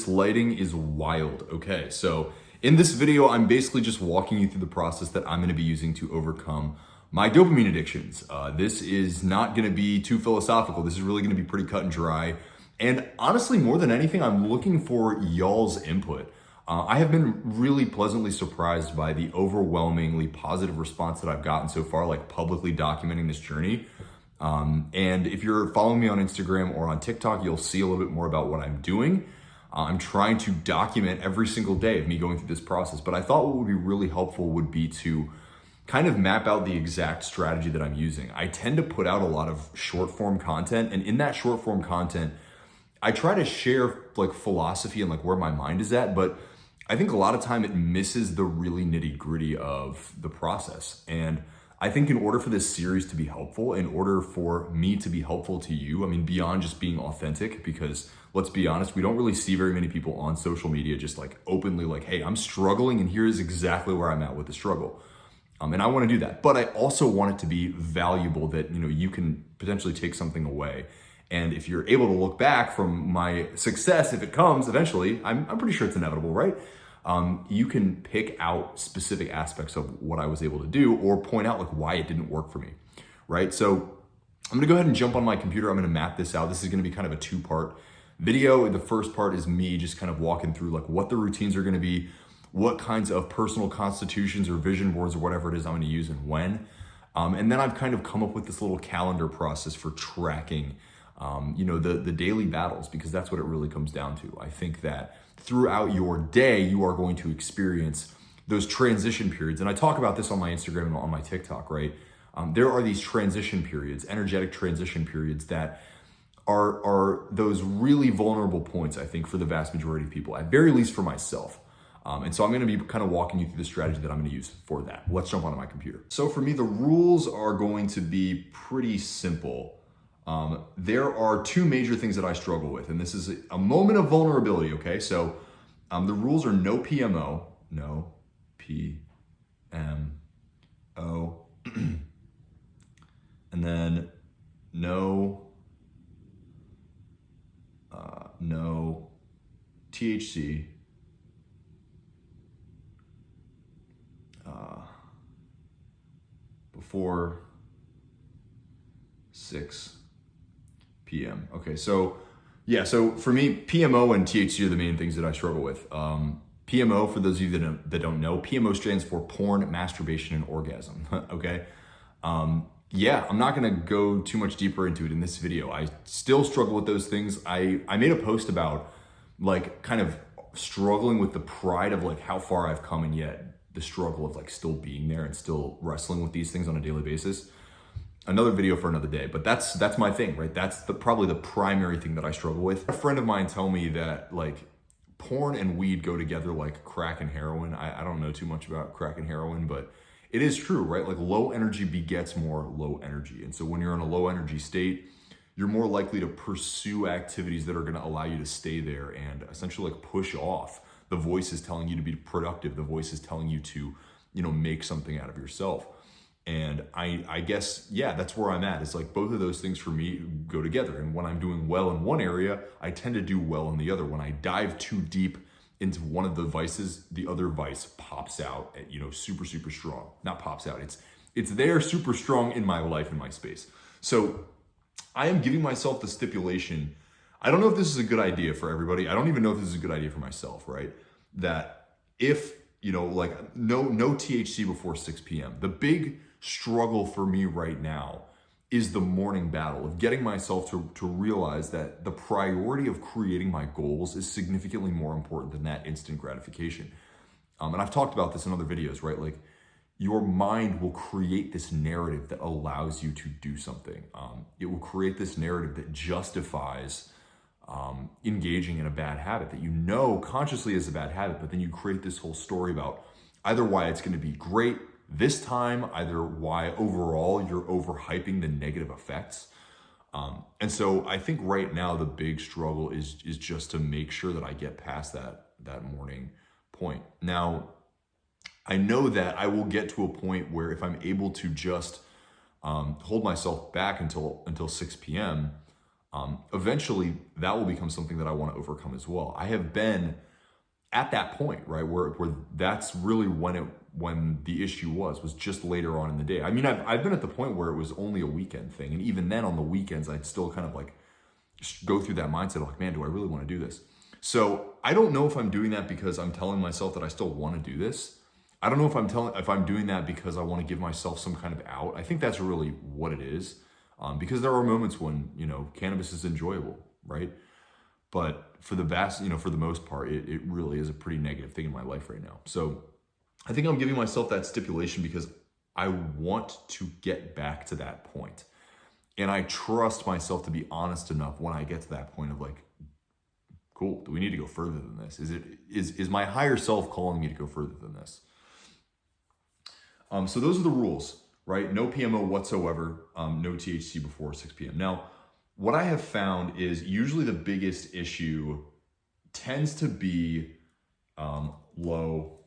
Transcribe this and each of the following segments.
this lighting is wild. Okay, so in this video, I'm basically just walking you through the process that I'm gonna be using to overcome my dopamine addictions. This is not gonna be too philosophical. This is really gonna be pretty cut and dry. And honestly, more than anything, I'm looking for y'all's input. I have been really pleasantly surprised by the overwhelmingly positive response that I've gotten so far, like publicly documenting this journey. And if you're following me on Instagram or on TikTok, you'll see a little bit more about what I'm doing. I'm trying to document every single day of me going through this process, but I thought what would be really helpful would be to kind of map out the exact strategy that I'm using. I tend to put out a lot of short form content, and in that short form content, I try to share like philosophy and like where my mind is at, but I think a lot of time it misses the really nitty gritty of the process. And I think in order for this series to be helpful, in order for me to be helpful to you, I mean, beyond just being authentic, because let's be honest, we don't really see very many people on social media just like openly like, hey, I'm struggling and here's exactly where I'm at with the struggle. And I want to do that, but I also want it to be valuable that, you know, you can potentially take something away. And if you're able to look back from my success, if it comes eventually, I'm pretty sure it's inevitable, right? You can pick out specific aspects of what I was able to do or point out like why it didn't work for me, right? So I'm gonna go ahead and jump on my computer. I'm gonna map this out. This is gonna be kind of a two-part video. The first part is me just kind of walking through like what the routines are gonna be, what kinds of personal constitutions or vision boards or whatever it is I'm gonna use and when. And then I've kind of come up with this little calendar process for tracking the daily battles, because that's what it really comes down to. I think that throughout your day, you are going to experience those transition periods. And I talk about this on my Instagram and on my TikTok, right? There are these transition periods, energetic transition periods that are those really vulnerable points, I think, for the vast majority of people, at very least for myself. And so I'm gonna be kind of walking you through the strategy that I'm gonna use for that. Let's jump onto my computer. So for me, the rules are going to be pretty simple. There are two major things that I struggle with, and this is a moment of vulnerability, okay? So the rules are no PMO, no PMO, and then no THC, before 6 p.m. Okay, so yeah, so for me, PMO and THC are the main things that I struggle with. PMO, for those of you that don't know, PMO stands for porn, masturbation, and orgasm, okay? Yeah, I'm not gonna go too much deeper into it in this video. I still struggle with those things. I made a post about like kind of struggling with the pride of like how far I've come, and yet the struggle of like still being there and still wrestling with these things on a daily basis. Another video for another day, but that's my thing, right? That's probably the primary thing that I struggle with. A friend of mine told me that like porn and weed go together like crack and heroin. I don't know too much about crack and heroin, but it is true, right? Like low energy begets more low energy. And so when you're in a low energy state, you're more likely to pursue activities that are gonna allow you to stay there and essentially like push off the voices telling you to be productive, the voices telling you to, make something out of yourself. And I guess, yeah, that's where I'm at. It's like both of those things for me go together. And when I'm doing well in one area, I tend to do well in the other. When I dive too deep into one of the vices, the other vice pops out at, super, super strong. Not pops out, it's there super strong in my life, in my space. So I am giving myself the stipulation. I don't know if this is a good idea for everybody. I don't even know if this is a good idea for myself, right? That if, like no THC before 6 p.m. The big struggle for me right now is the morning battle of getting myself to realize that the priority of creating my goals is significantly more important than that instant gratification. And I've talked about this in other videos, right? Like your mind will create this narrative that allows you to do something. It will create this narrative that justifies engaging in a bad habit that consciously is a bad habit, but then you create this whole story about either why it's going to be great this time, either why overall you're overhyping the negative effects. And so I think right now the big struggle is just to make sure that I get past that morning point. Now, I know that I will get to a point where if I'm able to just hold myself back until 6 p.m., eventually that will become something that I want to overcome as well. I have been at that point, right, where that's really when the issue was just later on in the day. I mean, I've been at the point where it was only a weekend thing, and even then on the weekends, I'd still kind of like go through that mindset of like, man, do I really want to do this? So I don't know if I'm doing that because I'm telling myself that I still want to do this. I don't know if I'm doing that because I want to give myself some kind of out. I think that's really what it is, because there are moments when, you know, cannabis is enjoyable, right? But for the most part, it really is a pretty negative thing in my life right now. So I think I'm giving myself that stipulation because I want to get back to that point. And I trust myself to be honest enough when I get to that point of like, cool, do we need to go further than this? Is my higher self calling me to go further than this? So those are the rules, right? No PMO whatsoever, no THC before 6 p.m. Now, what I have found is usually the biggest issue tends to be low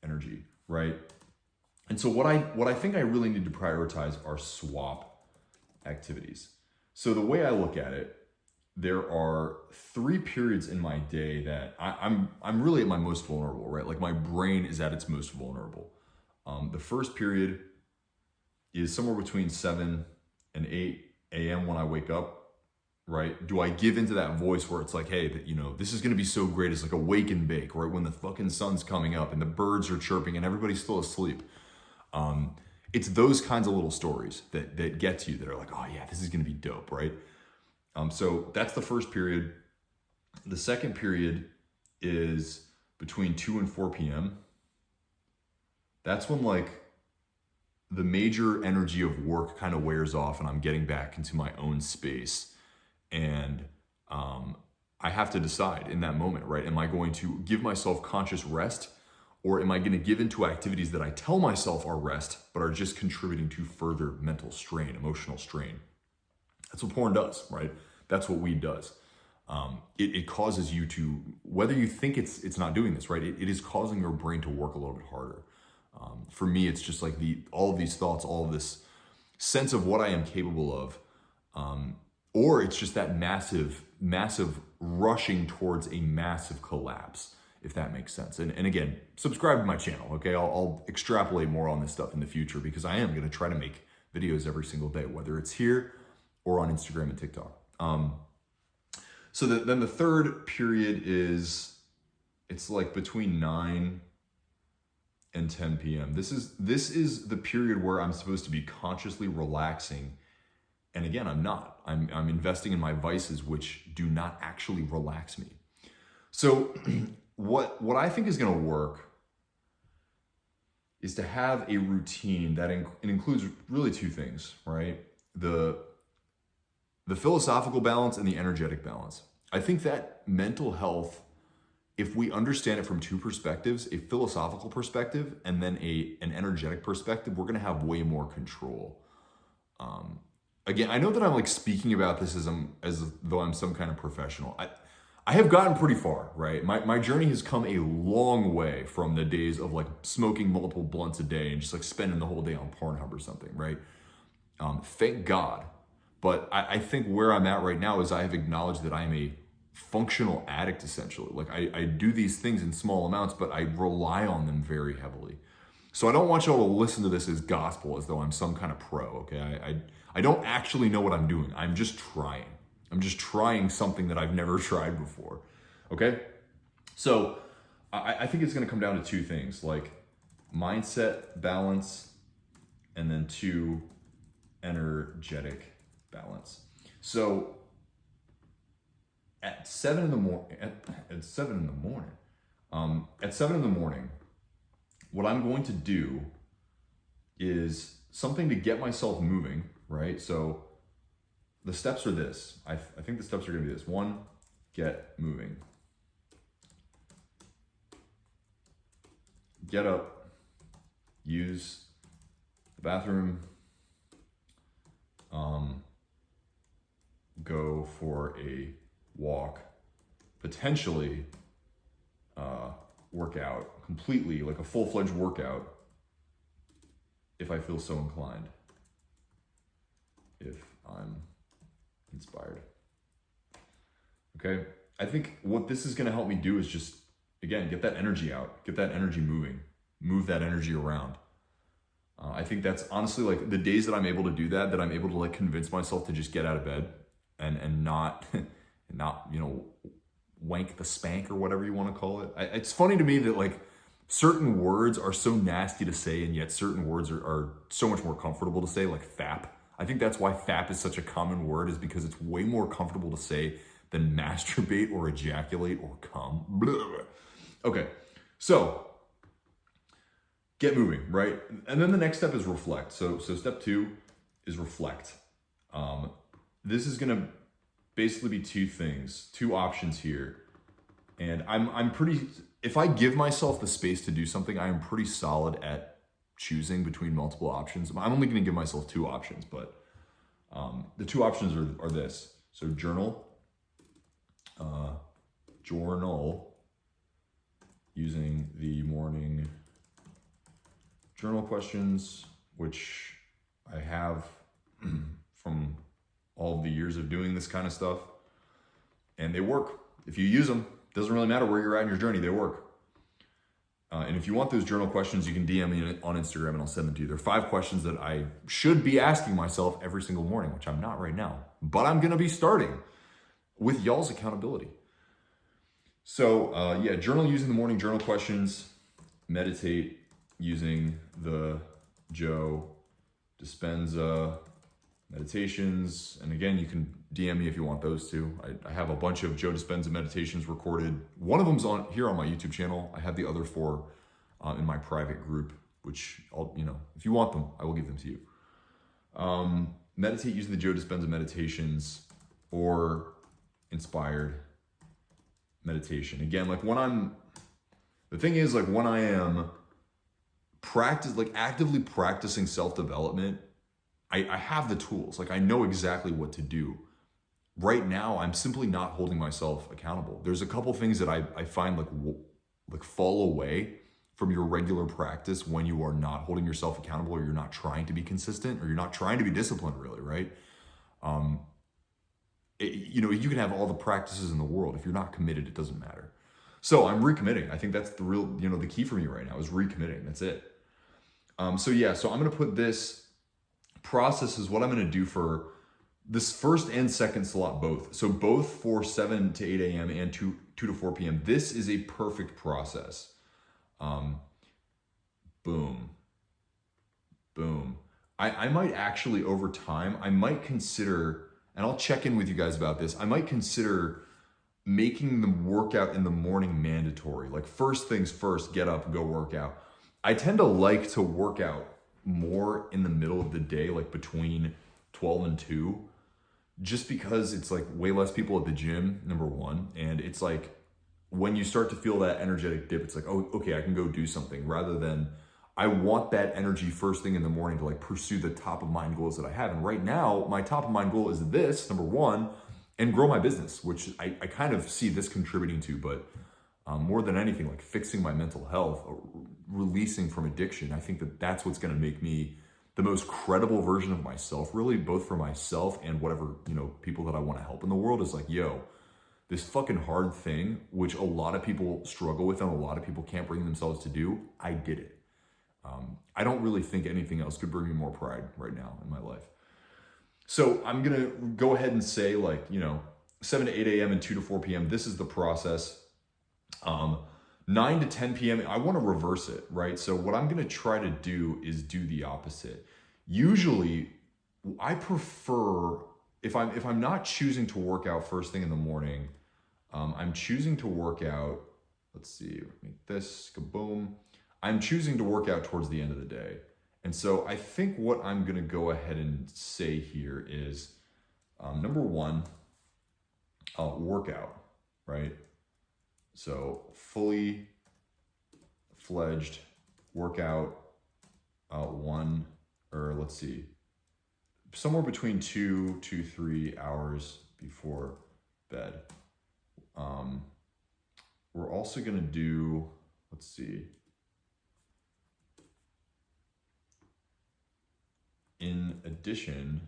energy, right? And so what I think I really need to prioritize are swap activities. So the way I look at it, there are 3 periods in my day that I'm really at my most vulnerable, right? Like my brain is at its most vulnerable. The first period is somewhere between 7 and 8 a.m. when I wake up, right? Do I give into that voice where it's like, hey, you know, this is going to be so great. It's like a wake and bake, right? When the fucking sun's coming up and the birds are chirping and everybody's still asleep. It's those kinds of little stories that get to you that are like, oh yeah, this is going to be dope, right? So that's the first period. The second period is between 2 and 4 p.m. That's when like the major energy of work kind of wears off and I'm getting back into my own space. And I have to decide in that moment, right? Am I going to give myself conscious rest, or am I going to give into activities that I tell myself are rest, but are just contributing to further mental strain, emotional strain? That's what porn does, right? That's what weed does. It causes you to, whether you think it's not doing this, right? It is causing your brain to work a little bit harder. For me, it's just like all of these thoughts, all of this sense of what I am capable of, or it's just that massive rushing towards a massive collapse, if that makes sense. And again, subscribe to my channel, okay? I'll extrapolate more on this stuff in the future because I am going to try to make videos every single day, whether it's here or on Instagram and TikTok. So then the third period it's like between 9 and 10 p.m. This is the period where I'm supposed to be consciously relaxing. And again, I'm not. I'm investing in my vices, which do not actually relax me. So what I think is going to work is to have a routine that it includes really 2 things, right? The philosophical balance and the energetic balance. I think that mental health, if we understand it from 2 perspectives, a philosophical perspective and then an energetic perspective, we're going to have way more control. Again, I know that I'm like speaking about this as though I'm some kind of professional. I have gotten pretty far, right? My journey has come a long way from the days of like smoking multiple blunts a day and just like spending the whole day on Pornhub or something, right? Thank God. But I think where I'm at right now is I have acknowledged that I am a functional addict, essentially. Like I do these things in small amounts, but I rely on them very heavily. So I don't want y'all to listen to this as gospel, as though I'm some kind of pro, okay? I don't actually know what I'm doing. I'm just trying. I'm just trying something that I've never tried before, okay? So I think it's gonna come down to 2 things, like mindset balance, and then 2, energetic balance. So at 7 in the morning, what I'm going to do is something to get myself moving, right? So the steps are this. I think the steps are going to be this. 1, get moving. Get up, use the bathroom, go for a walk, potentially workout completely, like a full-fledged workout, if I feel so inclined, if I'm inspired. okay? I think what this is gonna help me do is just, again, get that energy out, get that energy moving, move that energy around. I think that's honestly like the days that I'm able to do that, that I'm able to like convince myself to just get out of bed and not, not, you know, wank the spank or whatever you want to call it. It's funny to me that like certain words are so nasty to say, and yet certain words are so much more comfortable to say, like fap. I think that's why fap is such a common word, is because it's way more comfortable to say than masturbate or ejaculate or cum. Blah. Okay, so get moving, right? And then the next step is reflect. So step 2 is reflect. This is gonna basically be 2 things, 2 options here. And I'm pretty, if I give myself the space to do something, I am pretty solid at choosing between multiple options. I'm only gonna give myself 2 options, but the 2 options are this. So journal using the morning journal questions, which I have from all of the years of doing this kind of stuff, and they work. If you use them, doesn't really matter where you're at in your journey, they work. And if you want those journal questions, you can DM me on Instagram and I'll send them to you. There are 5 questions that I should be asking myself every single morning, which I'm not right now, but I'm gonna be starting with y'all's accountability. So yeah, journal using the morning journal questions, meditate using the Joe Dispenza meditations. And again, you can DM me if you want those too. I have a bunch of Joe Dispenza meditations recorded. One of them's on here on my YouTube channel. I have the other 4 in my private group, which I'll, you know, if you want them, I will give them to you. Meditate using the Joe Dispenza meditations or inspired meditation. Again, like the thing is, like when I am actively practicing self-development, I have the tools. Like I know exactly what to do. Right now, I'm simply not holding myself accountable. There's a couple things that I find like fall away from your regular practice when you are not holding yourself accountable, or you're not trying to be consistent, or you're not trying to be disciplined, really, right? You know, you can have all the practices in the world. If you're not committed, it doesn't matter. So I'm recommitting. I think that's the real, you know, the key for me right now is recommitting. That's it. So yeah, so I'm going to put this process is what I'm going to do for this first and second slot both. So both for 7 to 8 a.m. and 2 to 4 p.m. This is a perfect process. Boom. I might actually, over time, I might consider, and I'll check in with you guys about this, I might consider making the workout in the morning mandatory. Like first things first, get up, go work out. I tend to like to work out more in the middle of the day, like between 12 and 2, just because it's like way less people at the gym, number 1. And it's like, when you start to feel that energetic dip, it's like, oh, okay, I can go do something, rather than I want that energy first thing in the morning to like pursue the top of mind goals that I have. And right now, my top of mind goal is this, number 1, and grow my business, which I kind of see this contributing to, but more than anything, like fixing my mental health, releasing from addiction. I think that that's what's going to make me the most credible version of myself, really, both for myself and whatever, you know, people that I want to help in the world. Is like, yo, this fucking hard thing, which a lot of people struggle with and a lot of people can't bring themselves to do, I did it. I don't really think anything else could bring me more pride right now in my life. So I'm going to go ahead and say, like, you know, 7 to 8 a.m. and 2 to 4 p.m. This is the process. 9 to 10 p.m. I want to reverse it, right? So what I'm going to try to do is do the opposite. Usually I prefer, if I'm not choosing to work out first thing in the morning, I'm choosing to work out, let's see, make this, kaboom. I'm choosing to work out towards the end of the day. And so I think what I'm going to go ahead and say here is, number 1, workout, right? So fully fledged workout, 1, or let's see, somewhere between 2 to 3 hours before bed. We're also going to do, let's see, in addition,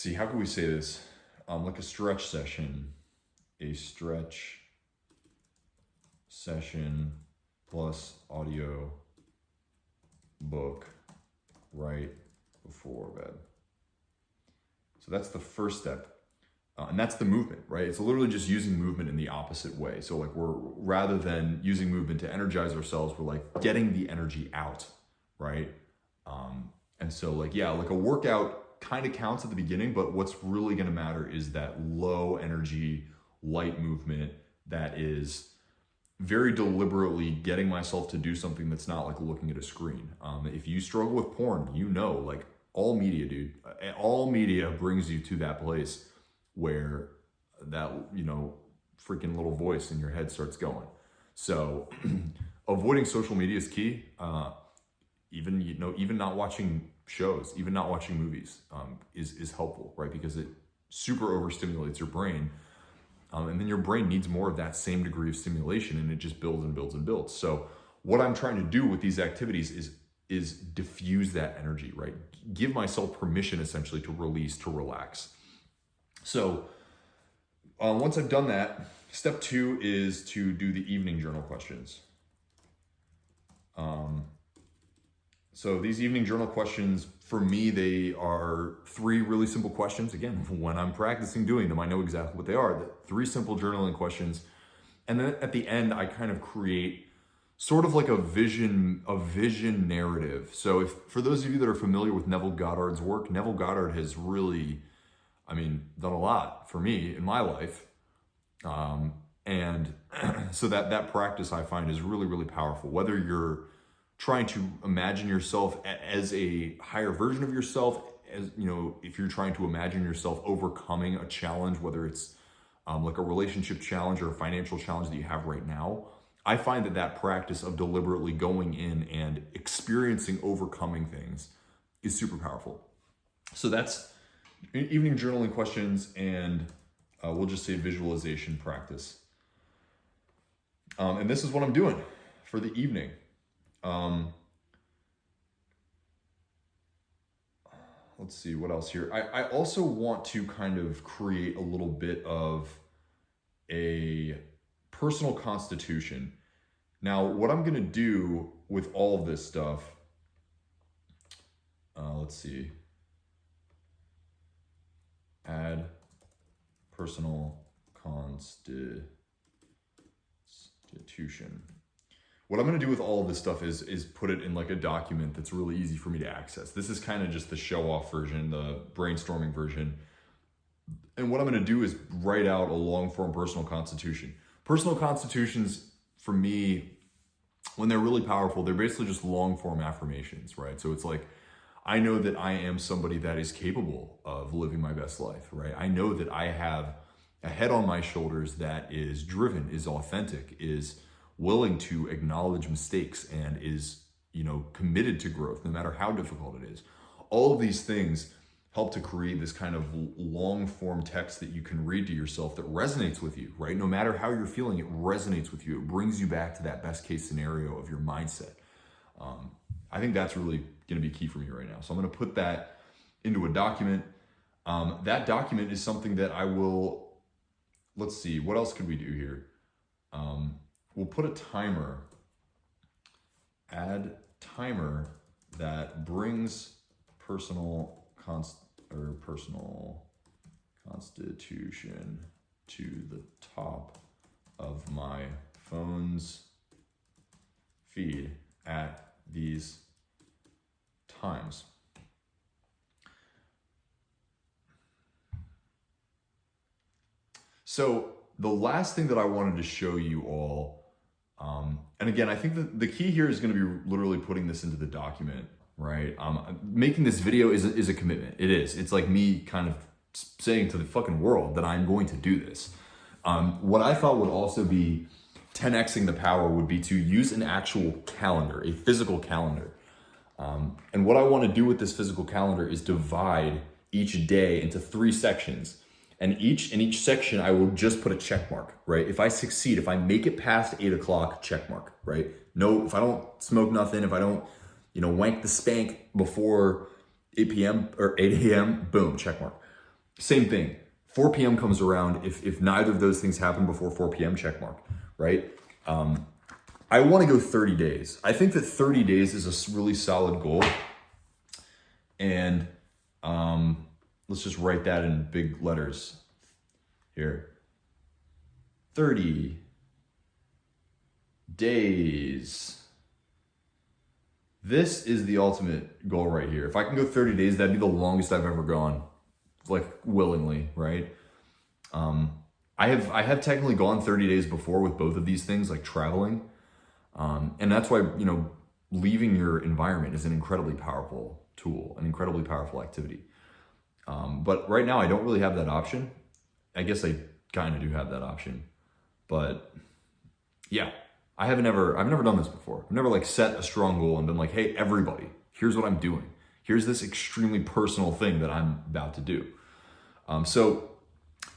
see, how can we say this? Like a stretch session, plus audio book right before bed. So that's the first step. And that's the movement, right? It's literally just using movement in the opposite way. So like rather than using movement to energize ourselves, we're like getting the energy out, right? And so like, yeah, like a workout kind of counts at the beginning, but what's really gonna matter is that low energy, light movement that is very deliberately getting myself to do something that's not like looking at a screen. If you struggle with porn, you know, like all media, dude, all media brings you to that place where that, you know, freaking little voice in your head starts going. So avoiding social media is key. Even not watching shows, even not watching movies is helpful, right? Because it super overstimulates your brain. And then your brain needs more of that same degree of stimulation, and it just builds and builds and builds. So what I'm trying to do with these activities is diffuse that energy, right? Give myself permission essentially to release, to relax. So once I've done that, step 2 is to do the evening journal questions. So these evening journal questions, for me, they are 3 really simple questions. Again, when I'm practicing doing them, I know exactly what they are. The 3 simple journaling questions. And then at the end, I kind of create sort of like a vision narrative. So for those of you that are familiar with Neville Goddard's work, Neville Goddard has really, done a lot for me in my life. And so that practice I find is really, really powerful. Whether you're trying to imagine yourself as a higher version of yourself, as you know, if you're trying to imagine yourself overcoming a challenge, whether it's like a relationship challenge or a financial challenge that you have right now, I find that practice of deliberately going in and experiencing overcoming things is super powerful. So that's evening journaling questions, and we'll just say visualization practice. And this is what I'm doing for the evening. Let's see what else here. I also want to kind of create a little bit of a personal constitution. Now, what I'm going to do with all of this stuff, let's see, add personal constitution. What I'm going to do with all of this stuff is put it in like a document that's really easy for me to access. This is kind of just the show off version, the brainstorming version. And what I'm going to do is write out a long form personal constitution. Personal constitutions, for me, when they're really powerful, they're basically just long form affirmations, right? So it's like, I know that I am somebody that is capable of living my best life, right? I know that I have a head on my shoulders that is driven, is authentic, is willing to acknowledge mistakes, and is, you know, committed to growth no matter how difficult it is. All of these things help to create this kind of long form text that you can read to yourself that resonates with you, right? No matter how you're feeling, it resonates with you. It brings you back to that best case scenario of your mindset. I think that's really going to be key for me right now. So I'm going to put that into a document. That document is something that I will, let's see, what else could we do here? We'll put a timer, add timer that brings personal constitution to the top of my phone's feed at these times. So the last thing that I wanted to show you all, and again, I think that the key here is going to be literally putting this into the document, right? Making this video is a commitment. It is. It's like me kind of saying to the fucking world that I'm going to do this. What I thought would also be 10xing the power would be to use an actual calendar, a physical calendar. And what I want to do with this physical calendar is divide each day into 3 sections. And in each section, I will just put a check mark, right? If I succeed, if I make it past 8 o'clock, check mark, right? No, if I don't smoke nothing, if I don't, wank the spank before 8 p.m. or 8 a.m., boom, check mark. Same thing. 4 p.m. comes around. If neither of those things happen before 4 p.m., check mark, right? I want to go 30 days. I think that 30 days is a really solid goal. And let's just write that in big letters here. 30 days. This is the ultimate goal right here. If I can go 30 days, that'd be the longest I've ever gone, like willingly, right? I have technically gone 30 days before with both of these things, like traveling. And that's why, you know, leaving your environment is an incredibly powerful tool, an incredibly powerful activity. But right now I don't really have that option. I guess I kind of do have that option, but yeah, I've never done this before. I've never like set a strong goal and been like, hey, everybody, here's what I'm doing. Here's this extremely personal thing that I'm about to do. So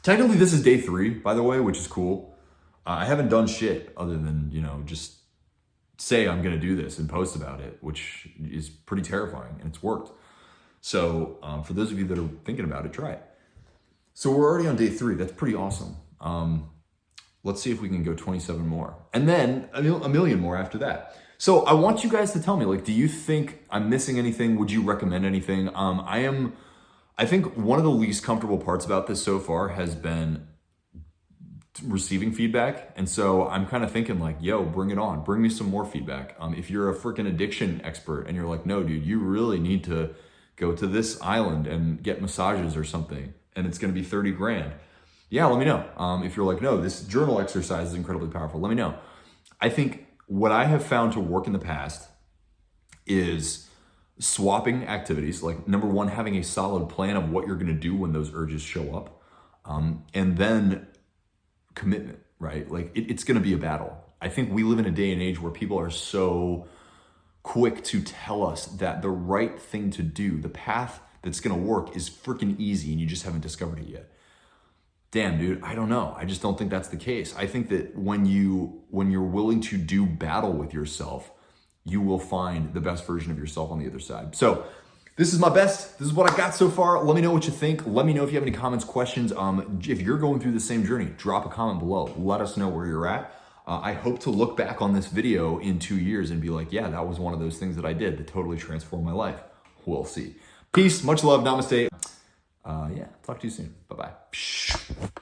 technically this is day 3, by the way, which is cool. I haven't done shit other than, you know, just say I'm gonna do this and post about it, which is pretty terrifying, and it's worked. So for those of you that are thinking about it, try it. So we're already on day 3. That's pretty awesome. Let's see if we can go 27 more. And then a million more after that. So I want you guys to tell me, like, do you think I'm missing anything? Would you recommend anything? I think one of the least comfortable parts about this so far has been receiving feedback. And so I'm kind of thinking like, yo, bring it on. Bring me some more feedback. If you're a freaking addiction expert and you're like, no, dude, you really need to go to this island and get massages or something, and it's going to be 30 grand. Yeah, let me know. If you're like, no, this journal exercise is incredibly powerful, let me know. I think what I have found to work in the past is swapping activities. Like, number one, having a solid plan of what you're going to do when those urges show up. And then commitment, right? Like it's going to be a battle. I think we live in a day and age where people are so quick to tell us that the right thing to do, the path that's going to work, is freaking easy and you just haven't discovered it yet. Damn, dude, I don't know. I just don't think that's the case. I think that when you're willing to do battle with yourself, you will find the best version of yourself on the other side. So this is my best. This is what I got so far. Let me know what you think. Let me know if you have any comments, questions. If you're going through the same journey, drop a comment below. Let us know where you're at. I hope to look back on this video in 2 years and be like, yeah, that was one of those things that I did that totally transformed my life. We'll see. Peace, much love, namaste. Yeah, talk to you soon. Bye-bye.